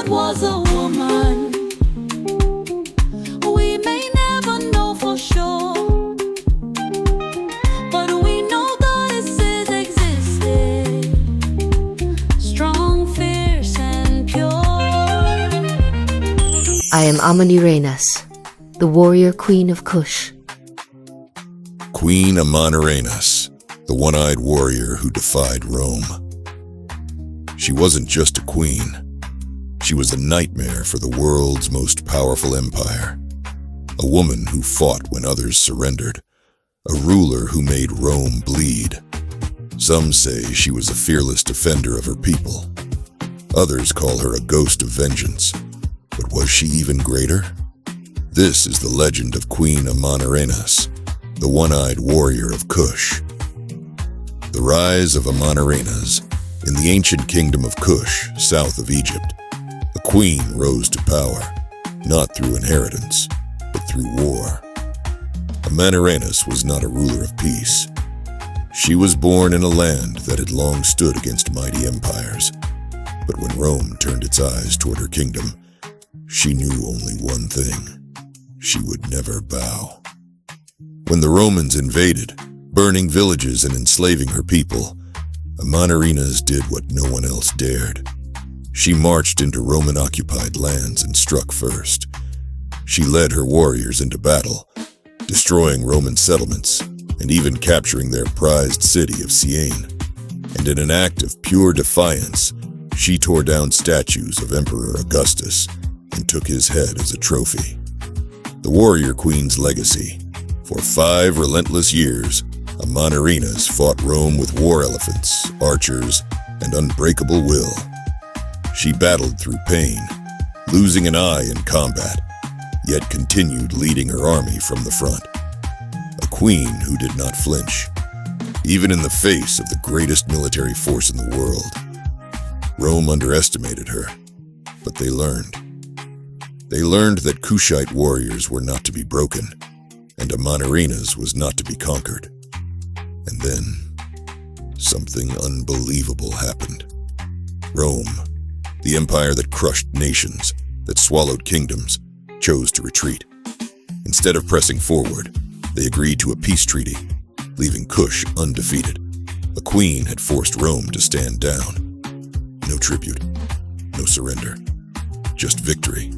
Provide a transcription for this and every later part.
God was a woman. We may never know for sure, but we know goddesses existed, strong, fierce, and pure. I am Amanirenas, the warrior queen of Kush. Queen Amanirenas, the one-eyed warrior who defied Rome. She wasn't just a queen. She was a nightmare for the world's most powerful empire. A woman who fought when others surrendered. A ruler who made Rome bleed. Some say she was a fearless defender of her people. Others call her a ghost of vengeance. But was she even greater? This is the legend of Queen Amanirenas, the one-eyed warrior of Kush. The rise of Amanirenas. In the ancient kingdom of Kush, south of Egypt, a queen rose to power, not through inheritance, but through war. Amanirenas was not a ruler of peace. She was born in a land that had long stood against mighty empires. But when Rome turned its eyes toward her kingdom, she knew only one thing: she would never bow. When the Romans invaded, burning villages and enslaving her people, Amanirenas did what no one else dared. She marched into Roman-occupied lands and struck first. She led her warriors into battle, destroying Roman settlements and even capturing their prized city of Syene. And in an act of pure defiance, she tore down statues of Emperor Augustus and took his head as a trophy. The warrior queen's legacy. For 5 relentless years, Amanirenas fought Rome with war elephants, archers, and unbreakable will. She battled through pain, losing an eye in combat, yet continued leading her army from the front. A queen who did not flinch, even in the face of the greatest military force in the world. Rome underestimated her, but they learned. They learned that Kushite warriors were not to be broken, and Amanirenas was not to be conquered. And then, something unbelievable happened. Rome, the empire that crushed nations, that swallowed kingdoms, chose to retreat. Instead of pressing forward, they agreed to a peace treaty, leaving Kush undefeated. A queen had forced Rome to stand down. No tribute, no surrender, just victory.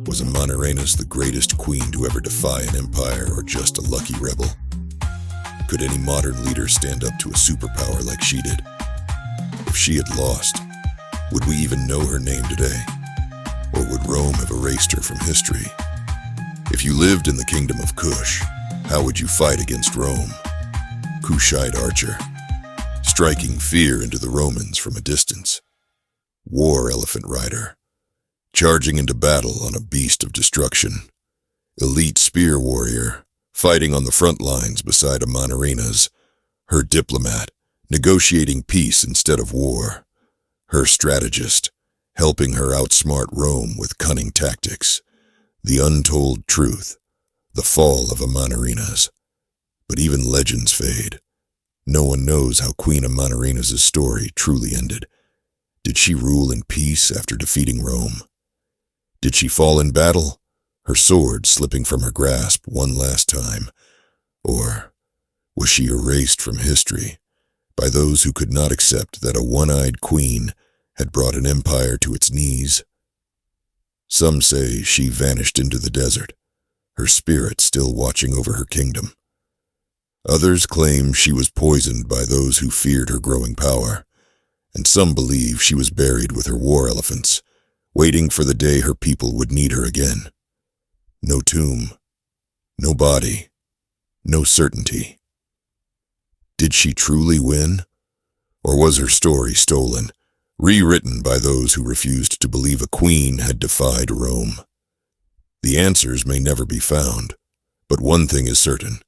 Was Amanirenas the greatest queen to ever defy an empire, or just a lucky rebel? Could any modern leader stand up to a superpower like she did? If she had lost, would we even know her name today? Or would Rome have erased her from history? If you lived in the kingdom of Kush, how would you fight against Rome? Kushite archer, striking fear into the Romans from a distance. War elephant rider, charging into battle on a beast of destruction. Elite spear warrior, fighting on the front lines beside Amanirenas. Her diplomat, negotiating peace instead of war. Her strategist, helping her outsmart Rome with cunning tactics. The untold truth, the fall of Amanirenas. But even legends fade. No one knows how Queen Amanirenas' story truly ended. Did she rule in peace after defeating Rome? Did she fall in battle, her sword slipping from her grasp one last time? Or was she erased from history by those who could not accept that a one-eyed queen had brought an empire to its knees? Some say she vanished into the desert, her spirit still watching over her kingdom. Others claim she was poisoned by those who feared her growing power, and some believe she was buried with her war elephants, waiting for the day her people would need her again. No tomb, no body, no certainty. Did she truly win? Or was her story stolen, rewritten by those who refused to believe a queen had defied Rome? The answers may never be found, but one thing is certain.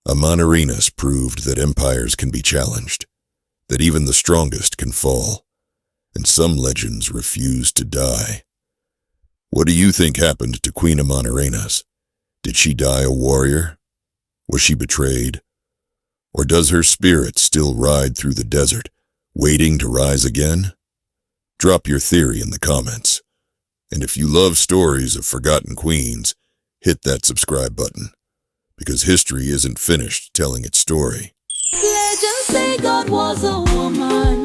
Amanirenas proved that empires can be challenged, that even the strongest can fall, and some legends refuse to die. What do you think happened to Queen Amanirenas? Did she die a warrior? Was she betrayed? Or does her spirit still ride through the desert, waiting to rise again? Drop your theory in the comments. And if you love stories of forgotten queens, hit that subscribe button, because history isn't finished telling its story. Legends say God was a woman.